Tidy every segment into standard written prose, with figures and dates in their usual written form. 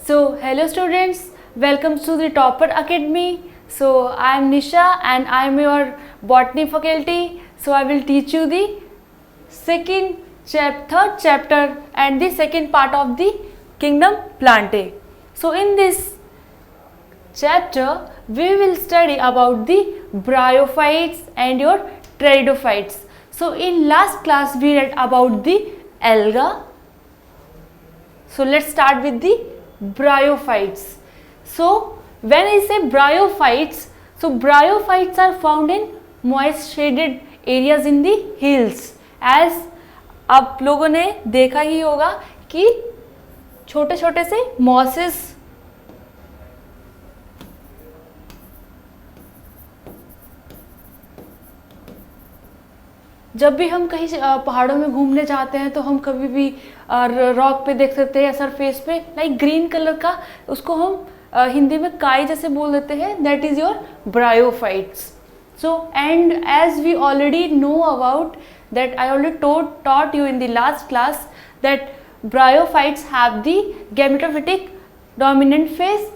So, hello students, welcome to the Topper Academy. So, I am Nisha and I am your botany faculty. So, I will teach you the third chapter and the second part of the Kingdom Plantae. So, in this chapter, we will study about the bryophytes and your pteridophytes. So, in last class, we read about the alga. So, let's start with the bryophytes. So, when I say bryophytes, so bryophytes are found in moist shaded areas in the hills. As आप लोगों ने देखा ही होगा कि छोटे छोटे से mosses जब भी हम कहीं पहाड़ों में घूमने जाते हैं तो हम कभी भी रॉक पे देख सकते हैं, सरफेस पे लाइक ग्रीन कलर का, उसको हम हिंदी में काई जैसे बोल देते हैं, that is your bryophytes. So and as we already know about that, I already taught you in the last class that bryophytes have the gametophytic dominant phase.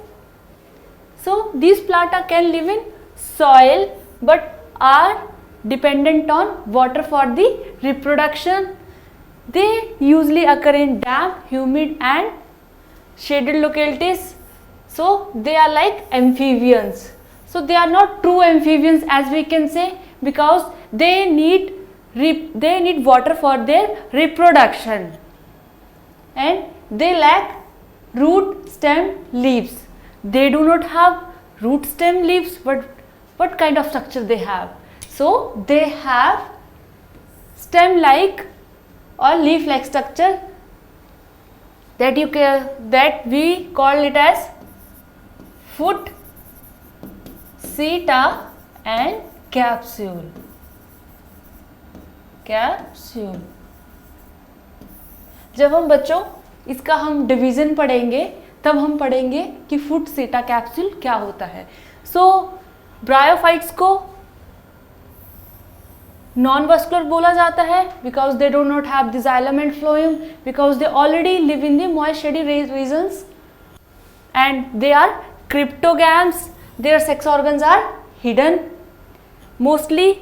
So these planta can live in soil but are dependent on water for the reproduction. They usually occur in damp, humid and shaded localities. So they are like amphibians. So they are not true amphibians as we can say, because they need water for their reproduction, and they lack root stem leaves. They do not have root stem leaves, but what kind of structure they have? So they have stem like or leaf like structure that we call it as foot, seta and capsule. जब हम बच्चों इसका हम division पढ़ेंगे तब हम पढ़ेंगे कि फुट, सीटा, कैप्सूल क्या होता है. सो ब्रायोफाइट्स को नॉन वस्कुलर बोला जाता है because they do not have the xylem and phloem, because they already live in the moist shady regions, and they are cryptogams. Their sex organs are hidden. Mostly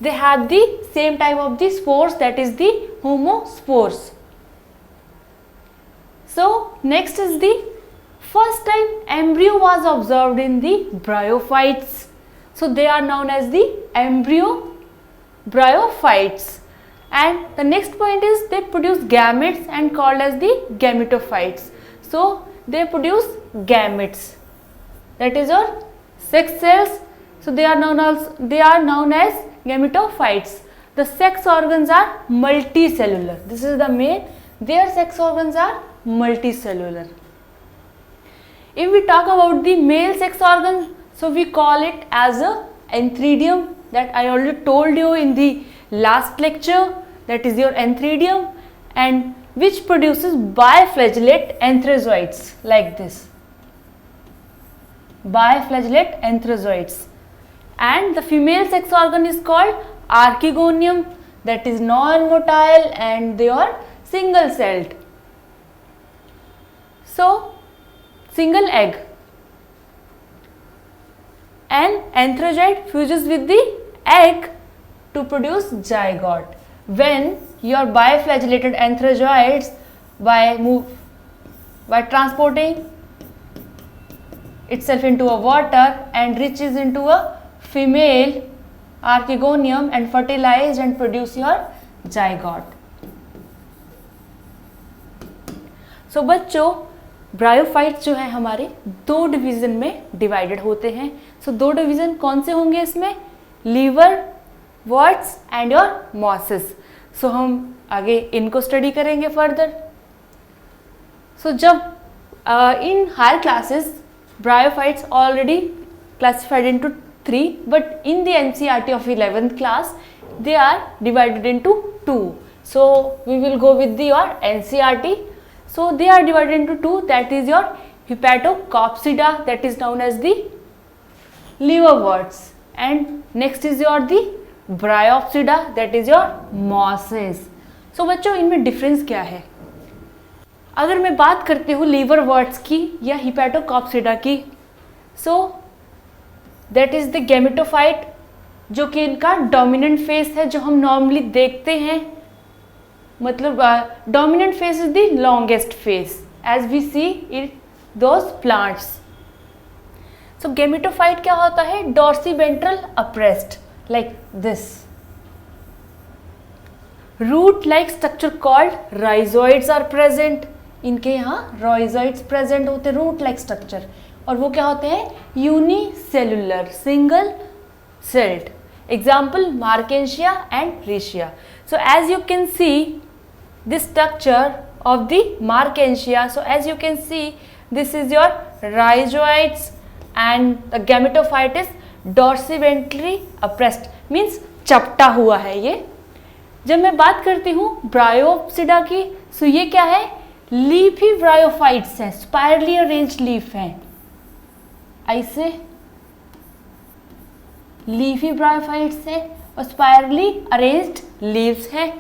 they have the same type of the spores, that is the homospores. So next is the first time embryo was observed in the bryophytes. So they are known as the embryo bryophytes. And the next point is they produce gametes and called as the gametophytes. So they produce gametes, that is your sex cells. So they are known as gametophytes. The sex organs are multicellular. This is the main. Their sex organs are multicellular. If we talk about the male sex organ, so we call it as a antheridium, that I already told you in the last lecture. That is your antheridium, and which produces biflagellate antherozoids like this. Biflagellate antherozoids. And the female sex organ is called archegonium, that is non-motile and they are single celled. So single egg. An antherozoid fuses with the egg to produce zygote. When your biflagellated antherozoids by transporting itself into a water and reaches into a female archegonium and fertilized and produce your zygote. So बच्चों, bryophytes जो है हमारे दो division में divided होते हैं. सो दो division कौन से होंगे इसमें? Liverworts and your mosses. So हम आगे इनको स्टडी करेंगे फर्दर. सो जब in higher classes bryophytes already classified into 3, but in the NCERT of 11th class they are divided into 2. So we will go with your NCERT. So they are divided into 2, that is your Hepatocopsida, that is known as the liverworts, and next is your the Bryopsida, that is your mosses. So बच्चों इनमें difference क्या है? अगर मैं बात करती हूँ लीवरवर्ट्स की या हिपैटोकॉप्सिडा की, so that is the gametophyte, जो कि इनका डोमिनेंट फेस है, जो हम नॉर्मली देखते हैं। मतलब dominant phase is the longest phase as we see in those plants. So gametophyte क्या होता है? Dorsiventral appressed like this. Root like structure called rhizoids are present. इनके यहाँ राइजोइड्स प्रेजेंट होते हैं, रूट लाइक स्ट्रक्चर, और वो क्या होते हैं? Unicellular, single celled. Example Marchantia and Riccia. So as you can see this structure of the Markensia. So as you can see, this is your rhizoids and the gametophyte is dorsiventrally oppressed, means चपटा हुआ है ये। जब मैं बात करती हूँ Bryopsida की, सो ये क्या है? लीफी ब्रायोफाइट्स हैं, स्पायरली अरेंज्ड लीफ हैं, ऐसे लीफी ब्रायोफाइट्स हैं और स्पायरली अरेंज्ड लीव्स हैं।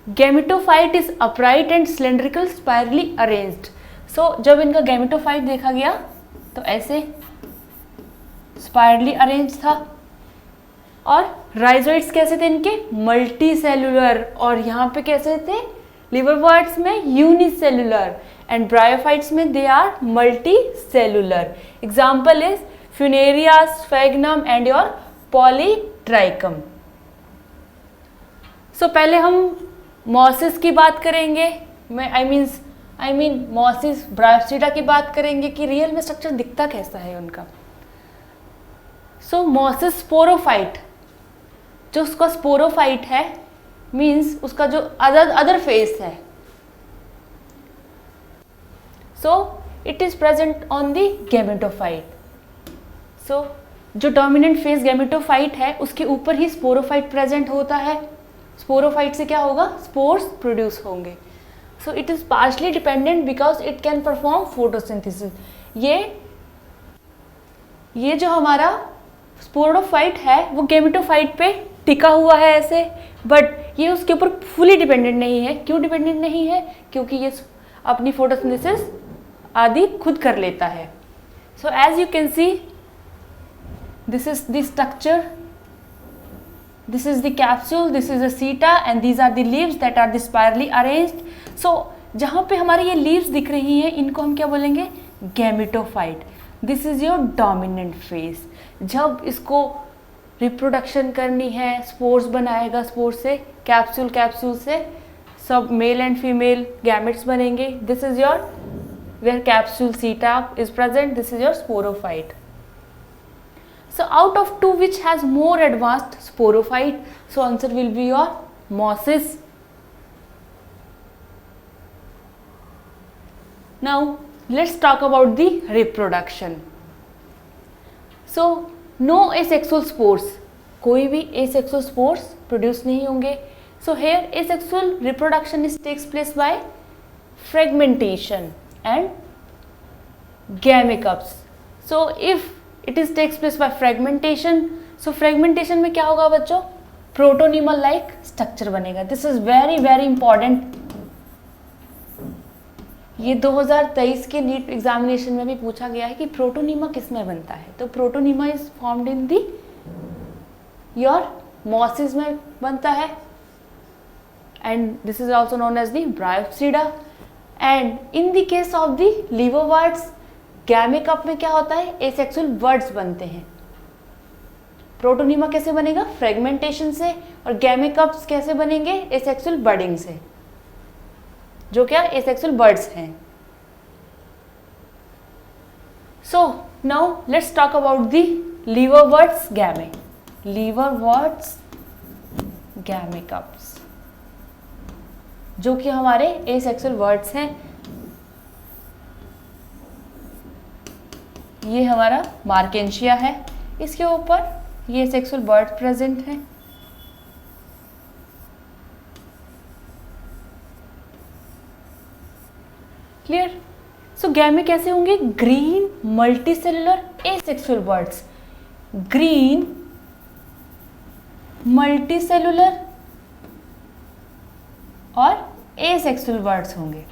Gametophyte is upright and cylindrical spirally arranged. So जब इनका गैमेटोफाइट देखा गया तो ऐसे स्पायरली अरेंज था। और राइजोइड्स कैसे थे इनके? Multi cellular. और यहाँ पे कैसे थे? लिवरवर्ट्स में यूनिसेलुलर एंड ब्रायोफाइट्स में they are multi cellular. Example is Funaria, Sphagnum and your Polytrichum. So पहले हम मॉसिस की बात करेंगे, आई मीन मॉसिस ब्रायोप्सिडा की बात करेंगे कि रियल में स्ट्रक्चर दिखता कैसा है उनका। सो मॉसिस स्पोरोफाइट, जो उसका स्पोरोफाइट है, मीन्स उसका जो अदर फेस है, so it is present on the gametophyte. So जो डोमिनेंट फेस गैमेटोफाइट है उसके ऊपर ही स्पोरोफाइट प्रेजेंट होता है। स्पोरोफाइट से क्या होगा? स्पोर्स प्रोड्यूस होंगे। सो it is partially dependent because it can perform photosynthesis. ये जो हमारा स्पोरोफाइट है वो गैमेटोफाइट पे टिका हुआ है ऐसे, बट ये उसके ऊपर फुली डिपेंडेंट नहीं है। क्यों डिपेंडेंट नहीं है? क्योंकि ये अपनी फोटोसिंथेसिस आदि खुद कर लेता है। So as you can see, this is the structure, this is the capsule, this is the seta and these are the leaves that are the spirally arranged. So जहाँ पे हमारी ये leaves दिख रही हैं इनको हम क्या बोलेंगे? Gametophyte. This is your dominant phase। जब इसको रिप्रोडक्शन करनी है, स्पोर्स बनाएगा, स्पोर्स से कैप्सूल से सब मेल एंड फीमेल गैमेट्स बनेंगे। This is your where capsule seta is present, this is your sporophyte. So out of two, which has more advanced sporophyte? So answer will be your mosses. Now let's talk about the reproduction. So no asexual spores, कोई भी asexual spores produce नहीं होंगे. So here asexual reproduction takes place by fragmentation and gamecops. So if it is takes place by fragmentation, so fragmentation में क्या होगा बच्चों? Protonema like structure बनेगा। This is very very important. ये 2023 के NEET examination में भी पूछा गया है कि प्रोटोनीमा किस में बनता है। तो protonema is formed in the your mosses में बनता है, and this is also known as the Bryopsida. And in the case of the liverworts, gemma cup में क्या होता है? एसेक्सुअल वर्ड्स बनते हैं। प्रोटोनीमा कैसे बनेगा? फ्रेगमेंटेशन से। और गैमेकप्स कैसे बनेंगे? एसेक्सुअल बर्डिंग से, जो क्या एसेक्सुअल बर्ड्स हैं। So now let's talk about the liverworts gemma. Liverworts gemma cups जो कि हमारे एसेक्सुअल वर्ड्स हैं। ये हमारा मार्केंशिया है, इसके ऊपर ये सेक्सुअल बर्ड प्रेजेंट है। क्लियर? सो गैमे कैसे होंगे? Green multicellular asexual birds. Green multicellular और एसेक्सुअल बर्ड्स होंगे।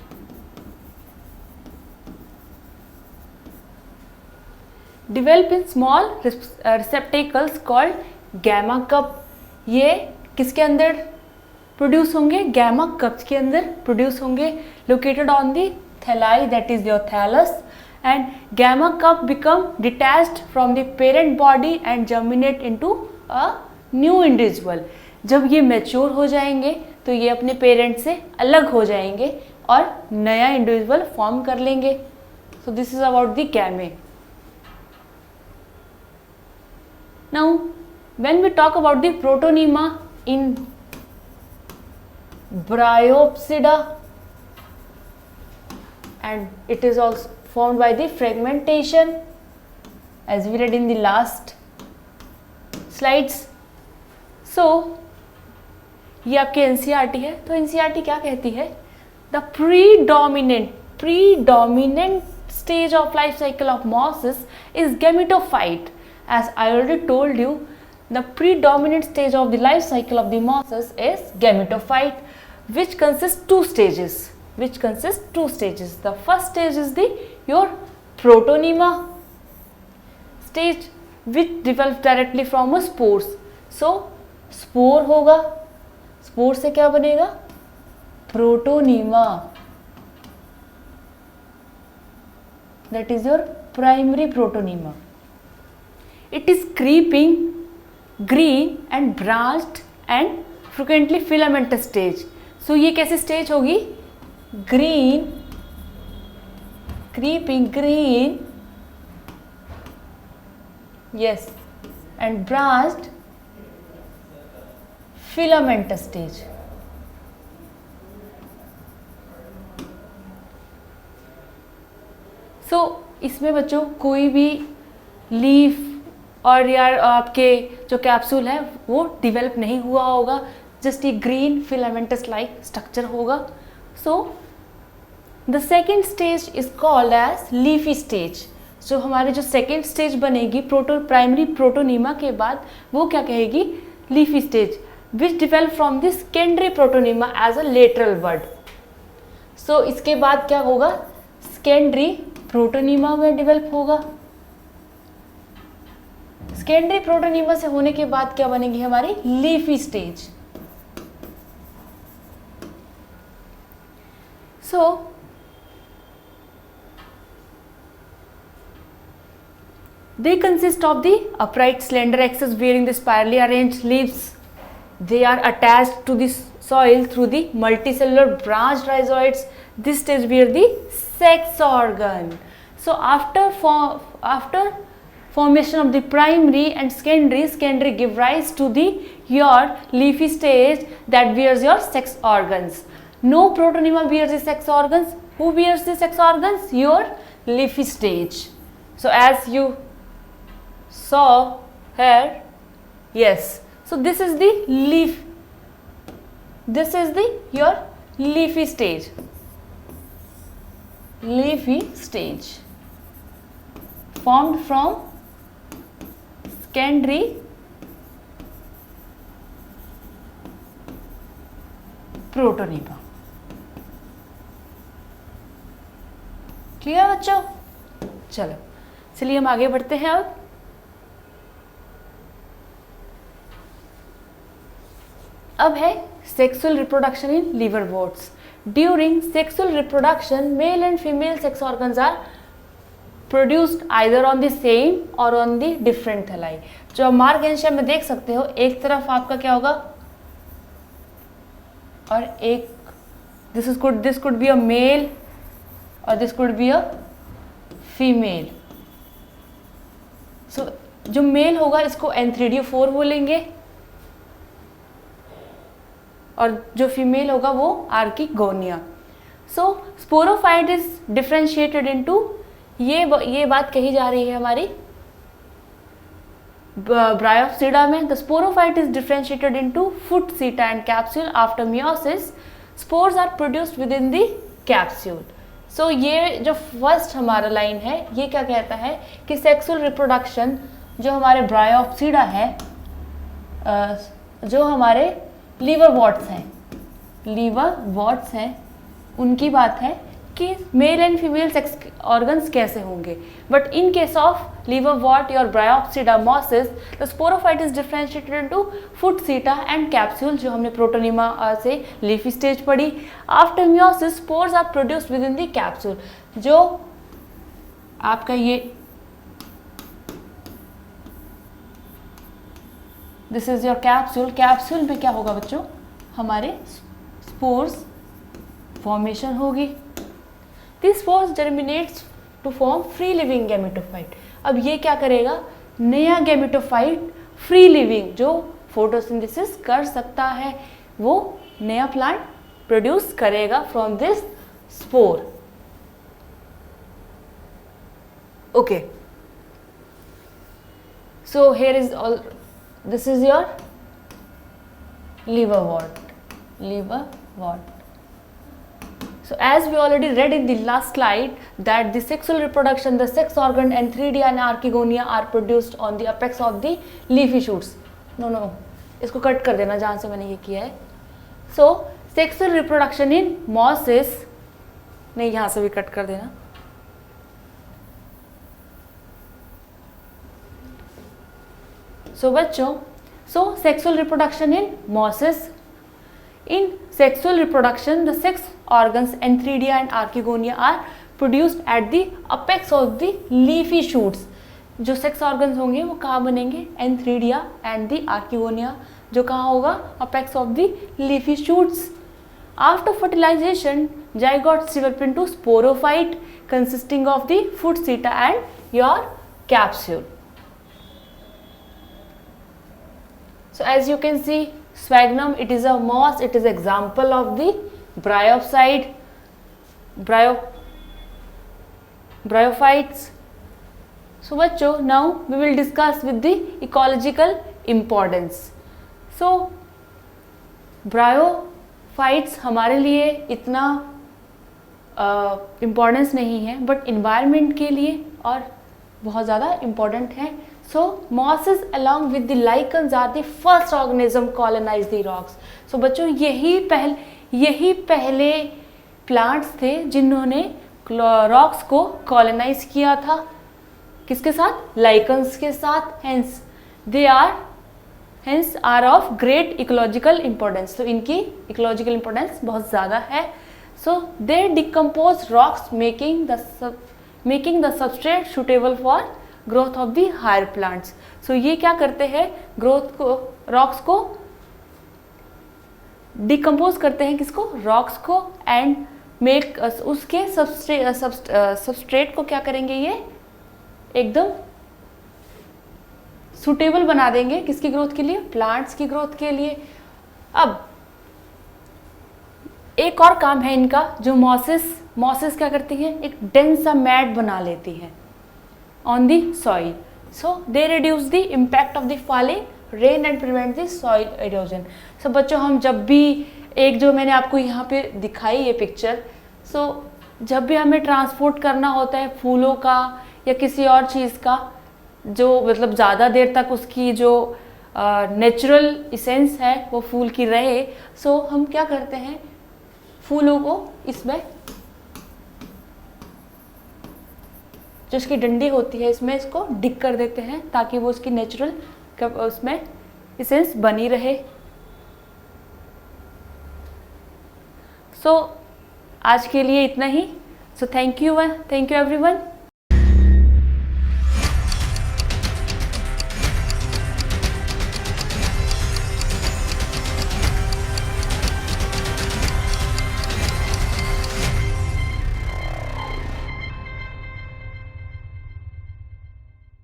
develop in small receptacles called gamma cup. ये किसके अंदर प्रोड्यूस होंगे? गैमा कप्स के अंदर प्रोड्यूस होंगे, located on the thalli, that is your thallus. And gemma cup become detached from the parent body and germinate into a new individual. जब ये mature हो जाएंगे तो ये अपने पेरेंट से अलग हो जाएंगे और नया इंडिविजुअल फॉर्म कर लेंगे. So this is about the game. Now when we talk about the protonema in Bryopsida, and it is also formed by the fragmentation, as we read in the last slides. So ये आपके NCERT है. तो NCERT क्या कहती है? The predominant stage of life cycle of mosses is gametophyte. As I already told you, the predominant stage of the life cycle of the mosses is gametophyte, which consists two stages. The first stage is your protonema stage, which develops directly from a spores. So spore होगा, spore से क्या बनेगा? Protonema. That is your primary protonema. It is creeping, green and branched and frequently filamentous stage. So ये कैसे stage होगी? Green, creeping green, yes, and branched filamentous stage. So इसमें बच्चों कोई भी लीफ और यार आपके जो कैप्सूल है वो डिवेलप नहीं हुआ होगा, जस्ट ये ग्रीन फिलामेंटस लाइक स्ट्रक्चर होगा. So the second stage is called as leafy stage. जो हमारे जो सेकेंड स्टेज बनेगी प्राइमरी प्रोटोनीमा के बाद, वो क्या कहेगी? Leafy stage, which develop from the secondary protonema as a lateral bud. So इसके बाद क्या होगा? सेकेंडरी प्रोटोनीमा में डिवेल्प होगा. सेकेंडरी प्रोटोनीमा से होने के बाद क्या बनेगी? हमारी leafy stage. So they consist of the upright slender axis bearing the spirally arranged leaves. They are attached to the soil through the multicellular branched rhizoids. This stage bear the sex organ. So after formation of the primary and secondary give rise to the your leafy stage that bears your sex organs. No protonema bears the sex organs. Who bears the sex organs? Your leafy stage. So as you saw here, yes. So this is the leaf. This is the your leafy stage. Leafy stage formed from secondary protonema. Clear बच्चों? चलो चलिए हम आगे बढ़ते हैं. अब है sexual reproduction in liverworts. During sexual reproduction male and female sex organs are produced either on the same or on the different thalli. जो आप मार्गेंशिया में देख सकते हो, एक तरफ आपका क्या होगा और एक this could be a male or this could be a female. So जो मेल होगा इसको N3D4 बोलेंगे और जो फीमेल होगा वो archegonia. So sporophyte is differentiated into, ये बात कही जा रही है हमारी Bryopsida में. The sporophyte is differentiated into foot, seta and capsule. After meiosis, spores are produced within the capsule. So ये जो फर्स्ट हमारा लाइन है ये क्या कहता है कि सेक्सुअल रिप्रोडक्शन जो हमारे Bryopsida है, जो हमारे लीवर वॉट्स हैं उनकी बात है कि mail and female sex organs कैसे होंगे. But in case of liverwort or Bryopsida mosses, the sporophyte is differentiated into foot seta and capsule, जो हमने प्रोटोनिमा से लीफी स्टेज पढ़ी. After meiosis spores are produced within the capsule. जो आपका ये this is your capsule. Capsule में क्या होगा बच्चों, हमारे स्पोर्स फॉर्मेशन होगी. This spores germinates to form free living gametophyte. अब ये क्या करेगा, नया गैमेटोफाइट फ्री लिविंग जो फोटोसिंथेसिस कर सकता है, वो नया प्लांट प्रोड्यूस करेगा from this spore. Okay, so here is all, this is your liverwort. So as we already read in the last slide that the sexual reproduction, the sex organ and 3D and archegonia are produced on the apex of the leafy shoots. No, इसको cut कर देना जहाँ से मैंने ये किया है. So sexual reproduction in mosses, नहीं यहाँ से भी कट कर देना. So बच्चों, so sexual reproduction in mosses. In sexual reproduction, the sex organs Antheridia and Archegonia are produced at the apex of the leafy shoots. जो sex organs होंगे वो कहाँ बनेंगे, Antheridia and the Archegonia, जो कहाँ होगा, apex of the leafy shoots. After fertilization, zygotes develop into sporophyte consisting of the foot seta and your capsule. So as you can see, sphagnum, it is a moss, it is example of the bryopside, bryophytes. So बच्चों, now we will discuss with the ecological importance. So bryophytes हमारे लिए इतना importance नहीं है, but environment के लिए और बहुत ज़्यादा इम्पोर्टेंट है. So mosses along with the lichens are the first organism colonize the rocks. So बच्चों, यही पहले प्लांट्स थे जिन्होंने रॉक्स को कॉलोनाइज किया था. किसके साथ, लाइकन्स के साथ. Hence they are of great ecological importance. तो इनकी इकोलॉजिकल इम्पोर्टेंस बहुत ज़्यादा है. So they decompose rocks making the substrate suitable for growth of the higher plants. So ये क्या करते हैं, ग्रोथ को, रॉक्स को डिकम्पोज करते हैं, किसको, रॉक्स को, एंड मेक उसके सबस्ट्रेट को क्या करेंगे, ये एकदम सुटेबल बना देंगे. किसकी ग्रोथ के लिए, प्लांट्स की ग्रोथ के लिए. अब एक और काम है इनका, जो मॉसेस क्या करती हैं, एक डेंस सा मैट बना लेती हैं on the soil. So they reduce the impact of the falling rain and prevent the soil erosion. So बच्चों, हम जब भी एक जो मैंने आपको यहाँ पे दिखाई ये पिक्चर, so जब भी हमें ट्रांसपोर्ट करना होता है फूलों का या किसी और चीज़ का, जो मतलब ज़्यादा देर तक उसकी जो नेचुरल इसेंस है वो फूल की रहे, so हम क्या करते हैं, फूलों को इसमें जो इसकी डंडी होती है इसमें इसको डिग कर देते हैं, ताकि वो उसकी नेचुरल उसमें इसेंस बनी रहे. सो आज के लिए इतना ही. So thank you everyone.